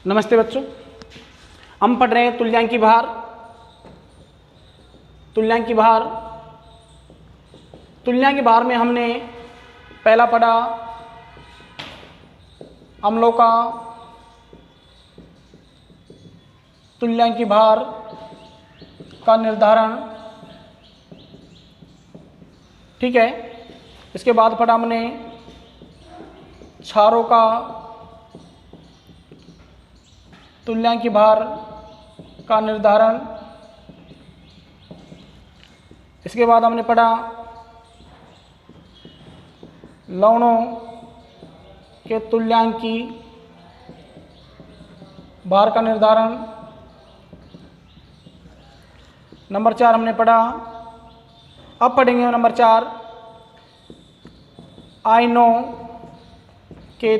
नमस्ते बच्चों, हम पढ़ रहे हैं तुल्यांकी भार। तुल्यांकी भार में हमने पहला पढ़ा अम्लों का तुल्यांकी भार का निर्धारण। ठीक है, इसके बाद पढ़ा हमने क्षारों का तुल्यांकी भार का निर्धारण। इसके बाद हमने पढ़ा लवणों के तुल्यांकी भार का निर्धारण। नंबर 4 हमने पढ़ा। अब पढ़ेंगे नंबर 4 आयनों के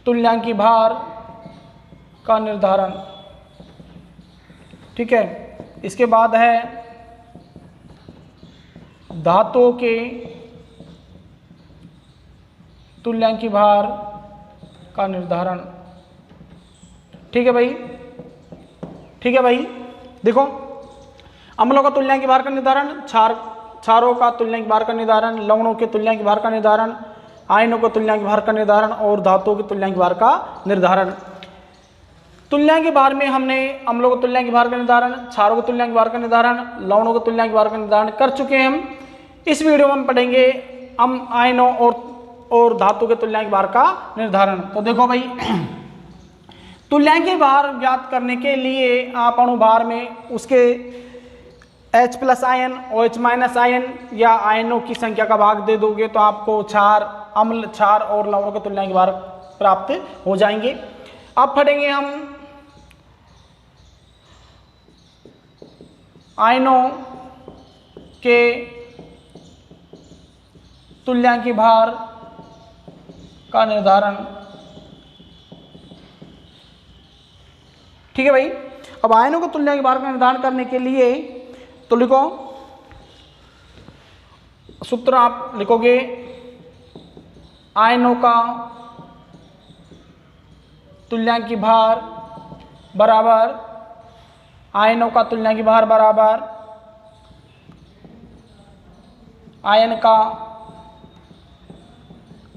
तुल्यांकी भार का निर्धारण। ठीक है, इसके बाद है धातुओं के तुल्यांकी भार का निर्धारण। ठीक है भाई, ठीक है भाई। देखो, अम्लों का तुल्यांकी भार का निर्धारण, क्षारों का तुल्यांकी भार का निर्धारण, लवणों के तुल्यांकी भार का निर्धारण, आयनों के तुल्यांकी भार का निर्धारण और धातुओं के तुल्यांकी भार का निर्धारण। तुल्यांकी भार में हमने अम्लों के तुल्यांकी भार का निर्धारण, क्षारों के तुल्यांकी भार का निर्धारण, लवणों के तुल्यांकी भार का निर्धारण कर चुके हैं हम। इस वीडियो में हम पढ़ेंगे आयनों और धातु के तुल्यांकी भार का निर्धारण। तो देखो भाई, तुल्यांकी भार ज्ञात करने के लिए आप अणुभार में उसके H+ आयन, OH- आयन या आयनों की संख्या का भाग दे दोगे तो आपको अम्ल, क्षार और लवणों के तुल्यांकी भार प्राप्त हो जाएंगे। अब पढ़ेंगे हम आयनों के तुल्यांकी भार का निर्धारण। ठीक है भाई। अब आयनों के तुल्यांकी भार का निर्धारण करने के लिए तो लिखो, सूत्र आप लिखोगे आयनों का तुल्यांकी भार बराबर, आयनों का तुल्यांकी भार बराबर आयन का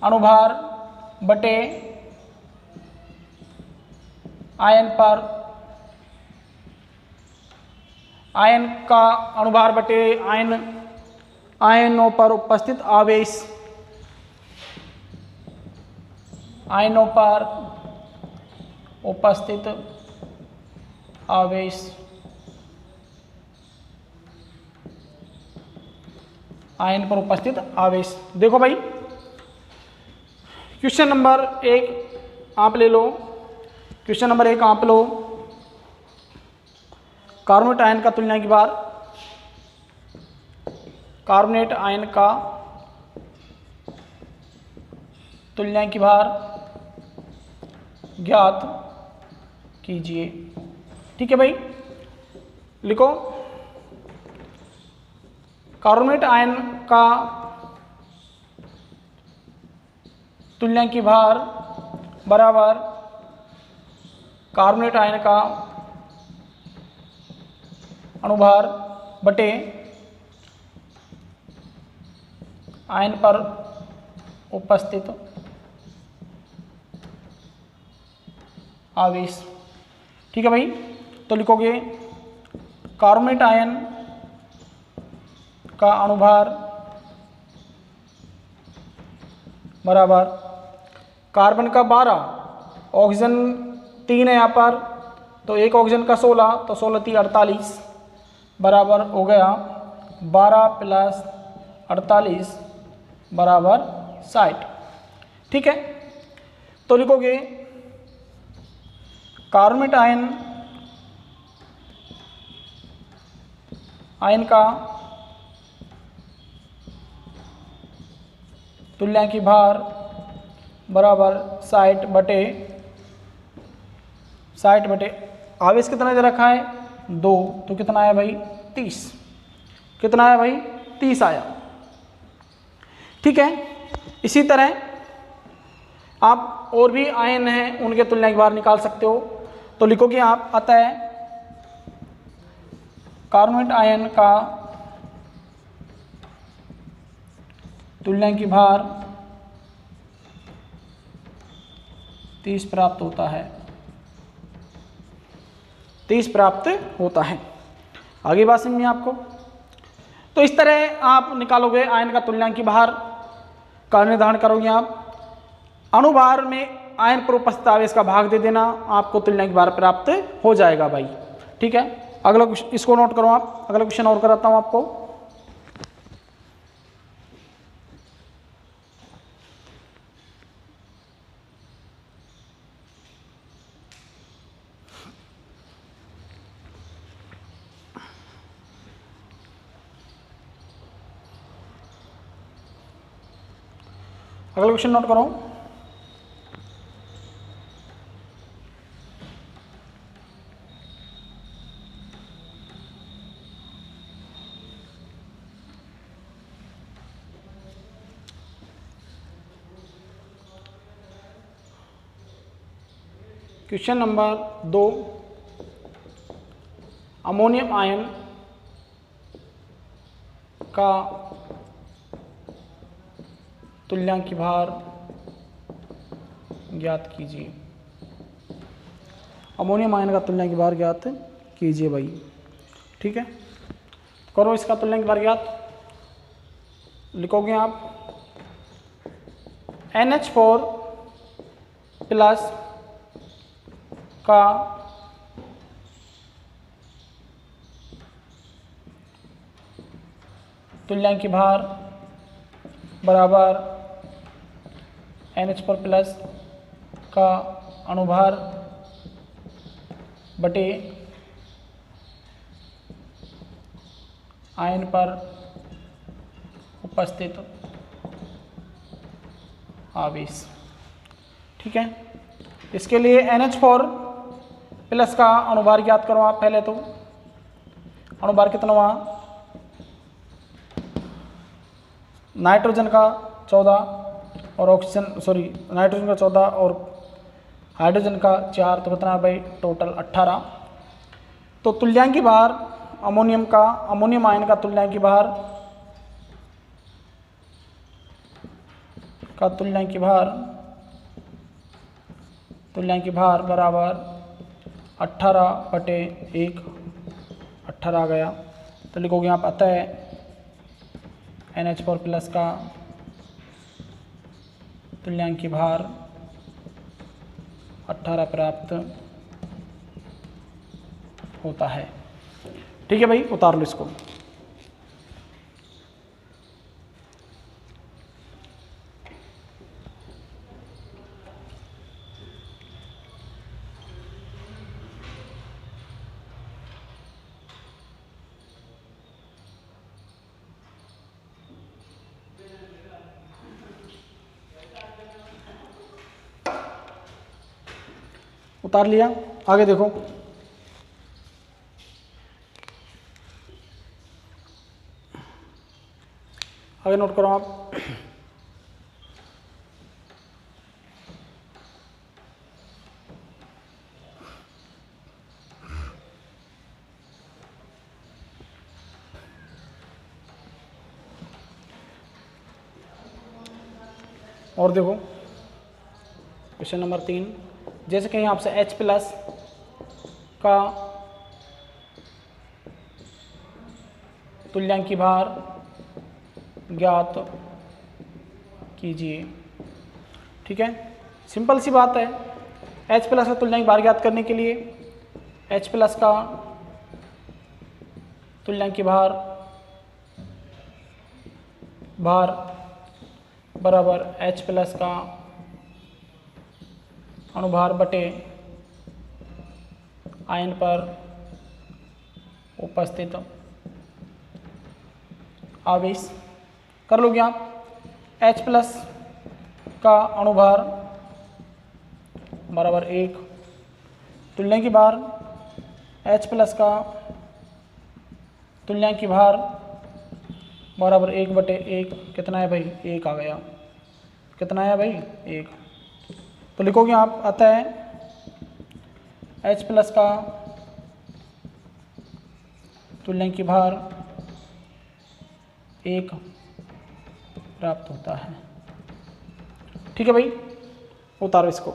अणुभार बटे आयन पर, आयन का अणुभार बटे आयनों पर उपस्थित आवेश, आयनों पर उपस्थित आवेश, आयन पर उपस्थित आवेश। देखो भाई, क्वेश्चन नंबर 1 आप ले लो। क्वेश्चन नंबर 1 आप लो, कार्बोनेट आयन का तुल्यांकी भार। कार्बोनेट आयन का तुल्यांकी भार ज्ञात कीजिए। ठीक है भाई, लिखो कार्बोनेट आयन का तुल्यांकी भार बराबर कार्बोनेट आयन का अणुभार बटे आयन पर उपस्थित आवेश। ठीक है भाई, तो लिखोगे कार्बोनेट आयन का अणुभार बराबर कार्बन का 12, ऑक्सीजन 3 है यहाँ पर, तो एक ऑक्सीजन का 16, तो 16 × 3 = 48 बराबर हो गया 12 + 48 बराबर 60। ठीक है, तो लिखोगे कार्बोनेट आयन का तुल्यांकी भार बराबर 60 बटे आवेश कितना दे रखा है 2, तो कितना आया भाई 30। कितना आया भाई 30 आया। ठीक है, इसी तरह आप और भी आयन हैं उनके तुल्यांक भार निकाल सकते हो। तो लिखोगे आप, अतः कार्बोनेट आयन का तुल्यांक भार 30 प्राप्त होता है, 30 प्राप्त होता है। आगे बात समझ में आपको। तो इस तरह आप निकालोगे आयन का तुल्यांक भार का निर्धारण करोगे आप। अणुभार में आयन पर उपस्थित आवेश का भाग दे देना, आपको तुल्यांक भार प्राप्त हो जाएगा भाई। ठीक है, अगला क्वेश्चन इसको नोट करो आप। अगला क्वेश्चन और कराता हूं आपको। अगला क्वेश्चन नोट करो। क्वेश्चन नंबर 2, अमोनियम आयन का तुल्यांक भार ज्ञात कीजिए। अमोनियम आयन का तुल्यांक भार ज्ञात कीजिए भाई। ठीक है, करो इसका तुल्यांक भार ज्ञात। लिखोगे आप NH4 प्लस का तुल्यांक भार बराबर NH4 प्लस का अणुभार बटे आयन पर उपस्थित आवेश। ठीक है, इसके लिए NH4 प्लस का अणुभार ज्ञात करो आप। पहले तो अणुभार कितना हुआ, नाइट्रोजन का 14 और नाइट्रोजन का 14 और हाइड्रोजन का 4, तो कितना भाई टोटल 18। तो तुल्यांक भार अमोनियम आयन का तुल्यांक भार बराबर 18/1, 18 आ गया। तो लिखोगे आप, अतः NH4 प्लस का तुल्यांक भार 18 प्राप्त होता है। ठीक है भाई, उतार लो इसको। उतार लिया, आगे देखो। आगे नोट करो आप। और देखो क्वेश्चन नंबर 3, जैसे कहीं आपसे H प्लस का तुल्यांक भार ज्ञात कीजिए। ठीक है, सिंपल सी बात है। H प्लस का तुल्यांक भार ज्ञात करने के लिए H प्लस का तुल्यांक भार बराबर H प्लस का अणुभार बटे आयन पर उपस्थित आवेश। कर लोगे आप। H प्लस का अणुभार बराबर 1, तुल्यांक भार H प्लस का तुल्यांक भार बराबर 1/1, कितना है भाई 1 आ गया। कितना है भाई 1। तो लिखोगे आप, अतः H प्लस का तुल्यांकी भार 1 प्राप्त होता है। ठीक है भाई, उतारो इसको।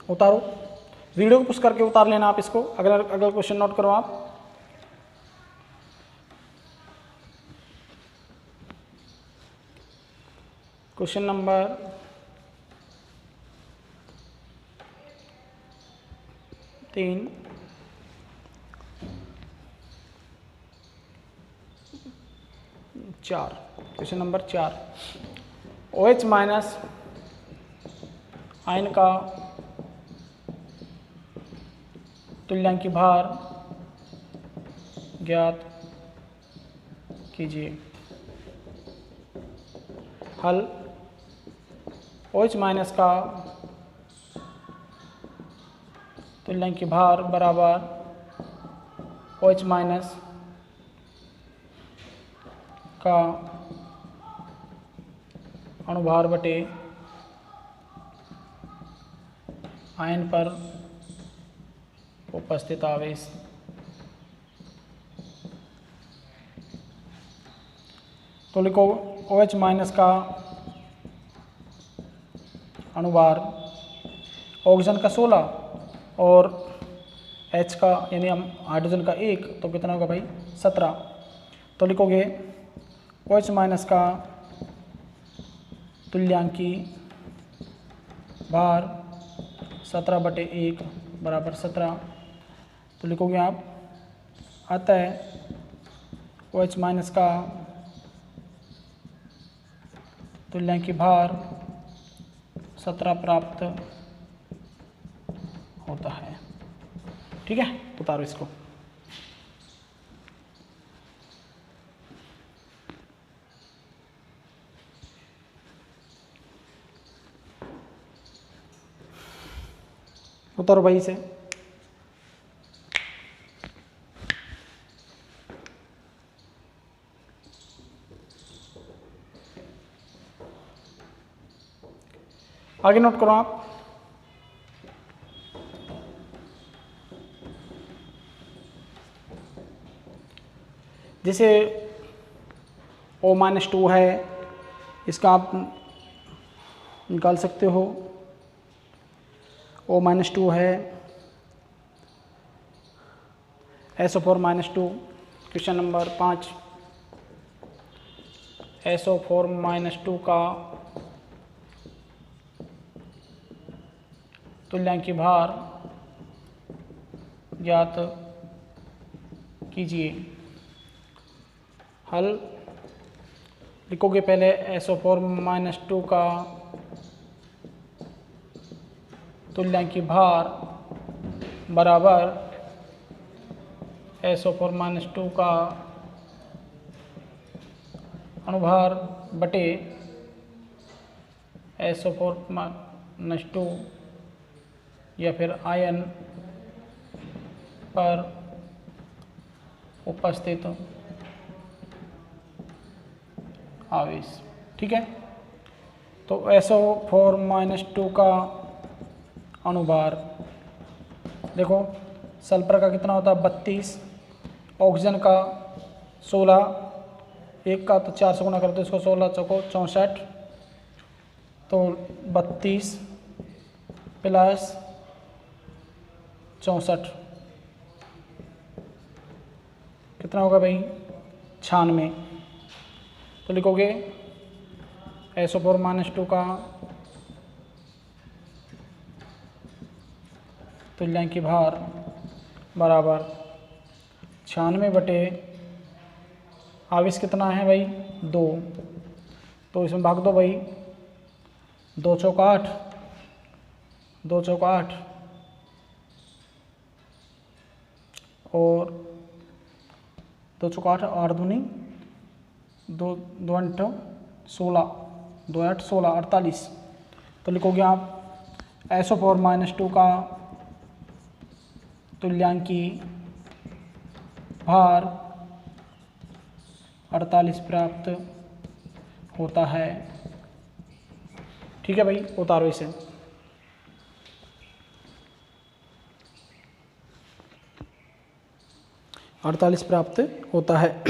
उतारो, वीडियो को पुश करके उतार लेना आप इसको। अगला क्वेश्चन नोट करो आप। Question number 3, 4, question number 4, OH minus ion का तुल्यांकी भार ज्ञात कीजिए। हल, OH माइनस का तुल्यांकी भार बराबर OH माइनस का अणुभार बटे आयन पर उपस्थित आवेश। तो लिखो OH माइनस का अणुभार ऑक्सीजन का 16 और H का यानी हाइड्रोजन का 1, तो कितना होगा भाई 17। तो लिखोगे OH माइनस का तुल्यांकी भार 17/1 बराबर 17। तो लिखोगे आप, अतः OH माइनस का तुल्यांकी भार 17 प्राप्त होता है। ठीक है, उतारो इसको। उतारो भाई से। आगे नोट करो आप। जैसे O-2 है, इसका आप निकाल सकते हो। O-2 है, SO4-2, क्वेश्चन नंबर 5, SO4-2 का तुल्यांकी भार ज्ञात कीजिए। हल, लिखोगे पहले SO4-2 का तुल्यांकी भार बराबर SO4-2 का अणुभार बटे SO4-2 या फिर आयन पर उपस्थित आवेश। ठीक है, तो SO4-2 का अणुभार देखो, सल्फर का कितना होता है 32, ऑक्सीजन का 16, एक का तो 4 से गुना करते इसको 16 चौको 64, तो 32 प्लस 64 कितना होगा भाई 96। तो लिखोगे SO4-2 का तुल्यांकी भार बराबर 96 बटे आवेश कितना है भाई 2, तो इसमें भाग दो भाई, 2 चौका 8, 2 चौका 8 और 2 चौका 8, 8 दूनी 2, 2 8 16, 2 8 16 48। तो लिखोगे आप SO4-2 का तुल्यांकी भार 48 प्राप्त होता है। ठीक है भाई, उतारो इसे। अड़तालीस प्राप्त होता है।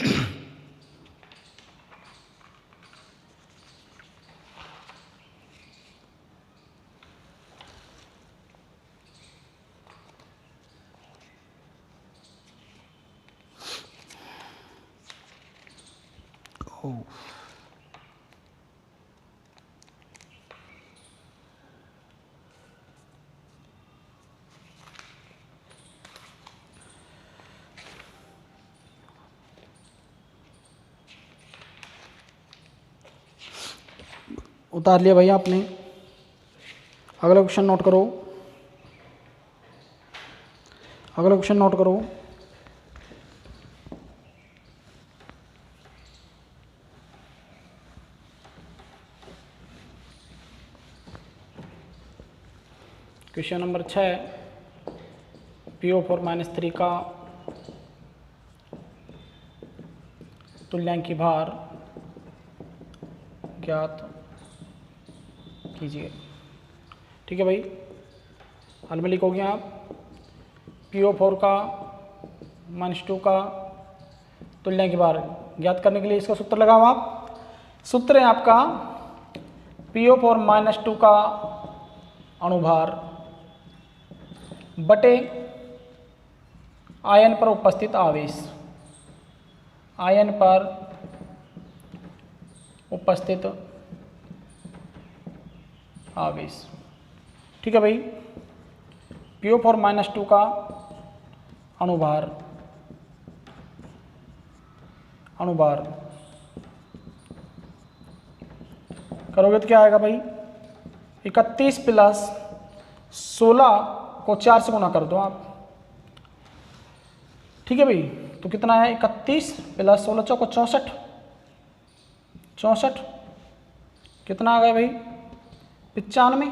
उतार लिया भैया आपने। अगला क्वेश्चन नोट करो। अगला क्वेश्चन नोट करो। क्वेश्चन नंबर 6, PO4 -3 का तुल्यांकी भार ज्ञात कीजिए। ठीक है भाई, हल में लिखोगे आप PO4 का -2 का तुल्यांकी भार ज्ञात करने के लिए इसका सूत्र लगाओ आप। सूत्र है आपका PO4 -2 का अणुभार बटे आयन पर उपस्थित आवेश। आयन पर उपस्थित आवेश। ठीक है भाई, PO4 -2 का अणुभार करोगे तो क्या आएगा भाई, 31 प्लस 16 को 4 से गुणा कर दो आप। ठीक है भाई, तो कितना है, 31 प्लस 16 चौको 64। 64 कितना आ गया भाई, 95।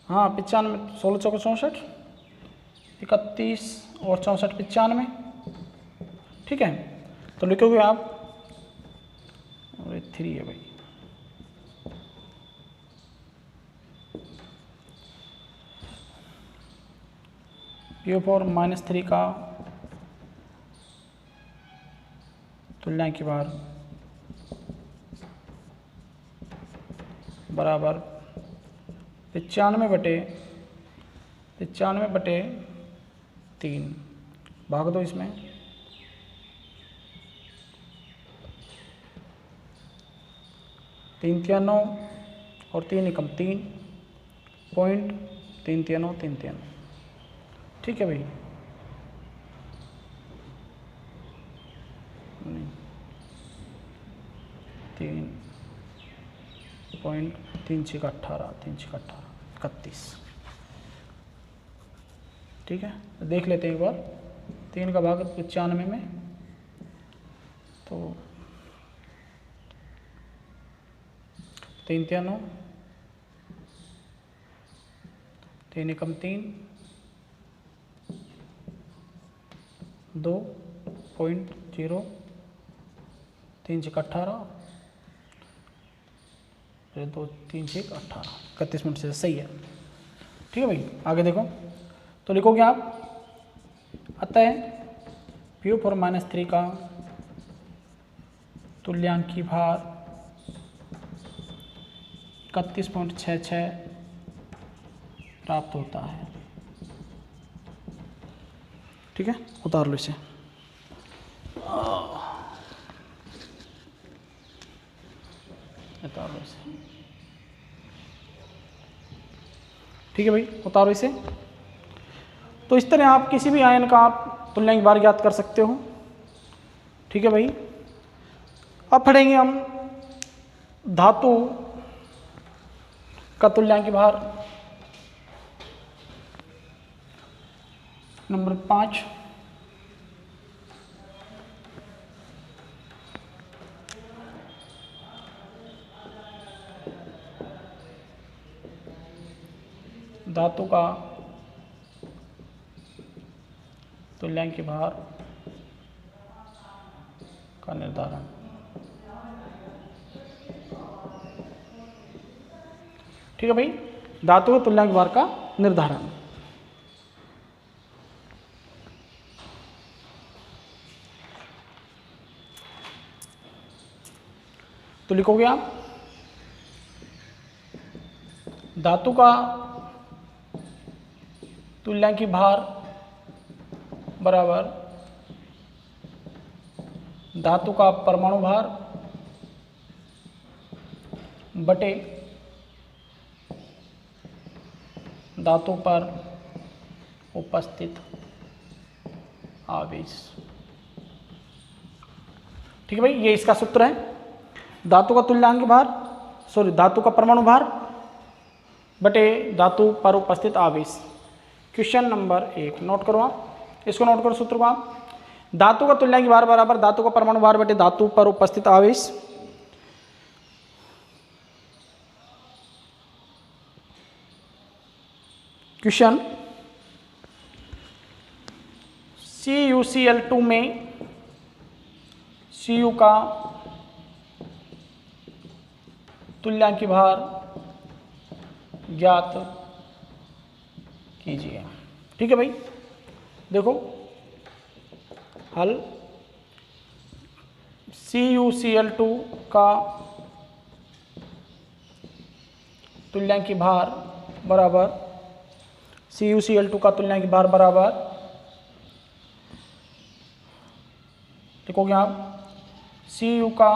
हाँ 95, 16 चौको 64, 31 और 64 95। ठीक है, तो लिखोगे आप, और 3 है भाई। PO4 -3 का तुल्यांकी भार बराबर 95/3 भाग दो इसमें। तीन 3 9 और 3 एकम 3.33933। ठीक है भाई, 3.3618 31। ठीक है, देख लेते हैं एक बार। 3 का भाग 95 में, तो 3 3 9, 3 एकम 3, 2.0 3 6 18, 2 3 6 18, 31 मिनट से सही है। ठीक है भाई, आगे देखो, तो लिखोगे आप, अतः PO4 -3 का तुल्यांकी भार 31.66 प्राप्त होता है। ठीक है, उतार लो इसे। उतार लो इसे। ठीक है भाई, उतारो इसे। तो इस तरह आप किसी भी आयन का आप तुल्यांकी भार ज्ञात कर सकते हो। ठीक है भाई, अब पढ़ेंगे हम धातु का तुल्यांकी भार नंबर 5। धातु का तुल्यांकी भार का निर्धारण। ठीक है भाई, धातु के तुल्यांक भार का निर्धारण। तो लिखोगे आप धातु का तुल्यांकी भार बराबर धातु का परमाणु भार बटे धातु पर उपस्थित आवेश। ठीक है भाई, ये इसका सूत्र है। धातु का तुल्यांक भार, धातु का परमाणु भार बटे धातु पर उपस्थित आवेश। क्वेश्चन नंबर 1 नोट करो आप, इसको नोट करो सूत्र को आप। धातु का तुल्यांक भार बराबर धातु का परमाणु भार बटे धातु पर उपस्थित आवेश। क्वेश्चन CuCl2 में Cu का तुल्यांकी भार ज्ञात कीजिए। ठीक है भाई, देखो हल CuCl2 का तुल्यांकी भार बराबर CuCl2 का तुल्यांकी भार बराबर लिखोगे आप Cu का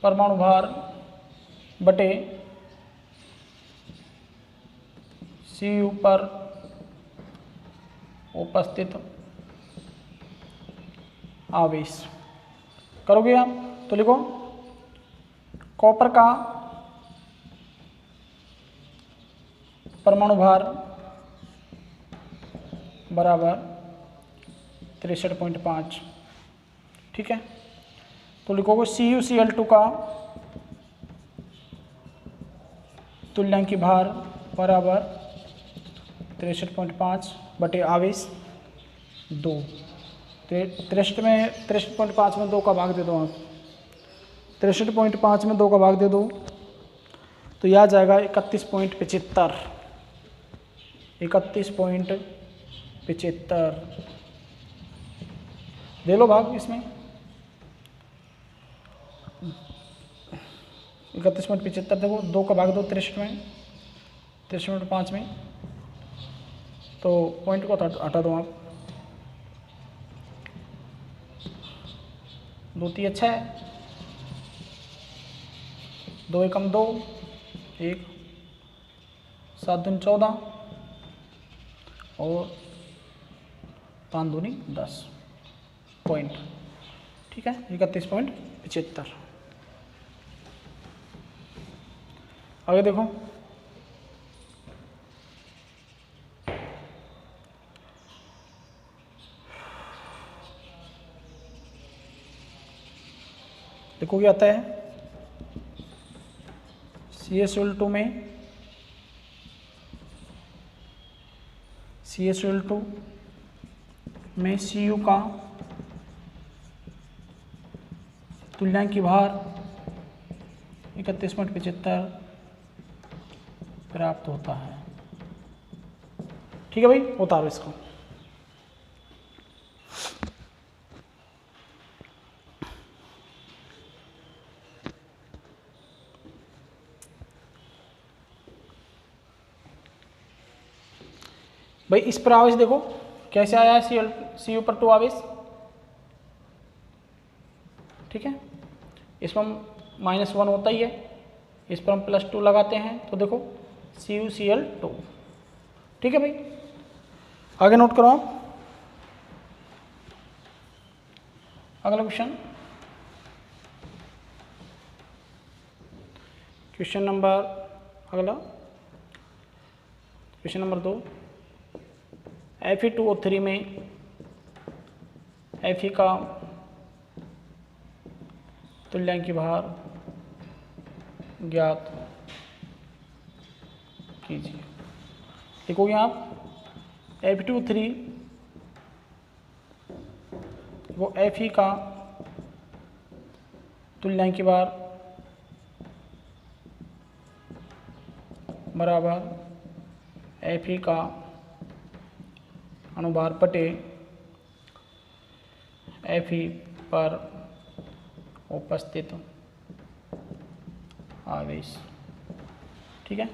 परमाणु भार बटे Cu पर उपस्थित आवेश। करोगे आप तो लिखो कॉपर का परमाणु भार बराबर 63.5। ठीक है, तो लिखोगे CuCl2 का तुल्यांकी भार बराबर 63.5 बटे आवेश 2। 63 में 63.5 में 2 का भाग दे दो आप, 63.5 में 2 का भाग दे दो तो यह आ जाएगा 31.75। 31.75 दे लो भाग इसमें, 31.75 देखो 2 का भाग दो 63 में, 63.5 में, तो पॉइंट को हटा दो आप। 2 3 अच्छा है, 2 एकम 2, 1 7 दूनी 14 और 5 दूनी 10 पॉइंट। ठीक है, 31.75। आगे देखो देखो क्या आता है CuCl2 में Cu का तुल्यांकी भार 31.75 प्राप्त होता है। ठीक है भाई, उतारो इसको। भाई इस पर आवेश देखो कैसे आया है Cu पर 2 आवेश। ठीक है, इसमें -1 होता ही है, इस पर हम +2 लगाते हैं तो देखो CuCl2। ठीक है भाई, आगे नोट करो आप अगला क्वेश्चन। क्वेश्चन नंबर 2 Fe2O3 में Fe का तुल्यांकी भार ज्ञात कीजिए। लिखोगे आप Fe2O3 वो Fe का तुल्यांकी भार बराबर Fe का अनुभार बटे Fe पर उपस्थित आवेश। ठीक है,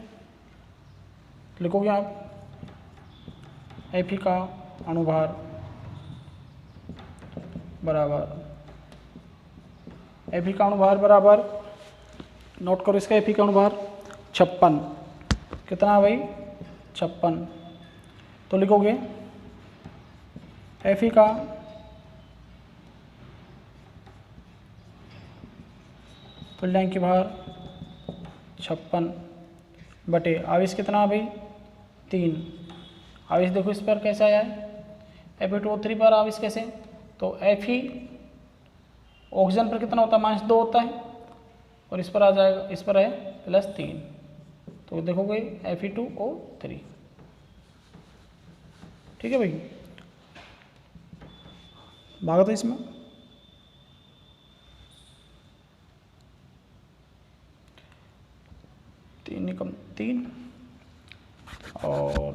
लिखोगे आप Fe का अनुभार बराबर Fe का अनुभार बराबर, नोट करो इसका Fe का अनुभार 56, कितना भाई 56। तो लिखोगे Fe का तुल्यांकी भार 56 बटे आवेश कितना भाई 3। आवेश देखो इस पर कैसा आया है Fe2O3 पर आवेश कैसे, तो Fe ऑक्सीजन पर कितना होता है -2 होता है, और इस पर आ जाएगा, इस पर है +3, तो देखोगे Fe2O3। ठीक है भाई, भागा तो इसमें तीन निकम 3 और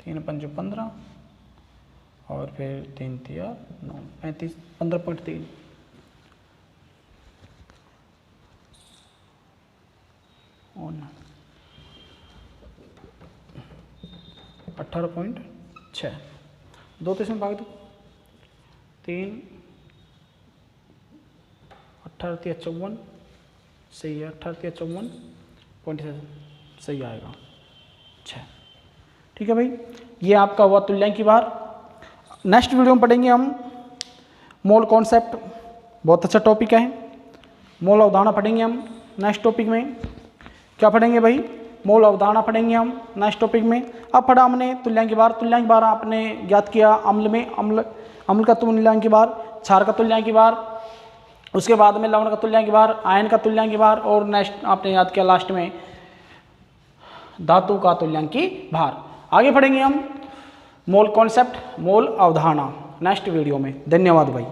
3 पंजो 15 और फिर 3 तिया 9 35 15.3 और 18.6, 2 तो इसमें भाग दो, 3 18 तिया 54 सही है, 18 तिया 54.7 सही आएगा 6। ठीक है भाई, ये आपका हुआ तुल्यांकी भार। नेक्स्ट वीडियो में पढ़ेंगे हम मोल कॉन्सेप्ट, बहुत अच्छा टॉपिक है। मोल अवधारणा पढ़ेंगे हम नेक्स्ट टॉपिक में। क्या पढ़ेंगे भाई, मोल अवधारणा पढ़ेंगे हम नेक्स्ट टॉपिक में। अब पढ़ा हमने तुल्यांकी भार। तुल्यांकी भार आपने ज्ञात किया अम्ल में, अम्ल का तुल्यांकी भार, क्षार का तुल्यांकी भार, उसके बाद में लवण का तुल्यांकी भार, आयन का तुल्यांकी भार, और नेक्स्ट आपने याद किया लास्ट में धातु का तुल्यांकी भार। आगे पढ़ेंगे हम मोल कॉन्सेप्ट, मोल अवधारणा नेक्स्ट वीडियो में। धन्यवाद भाई।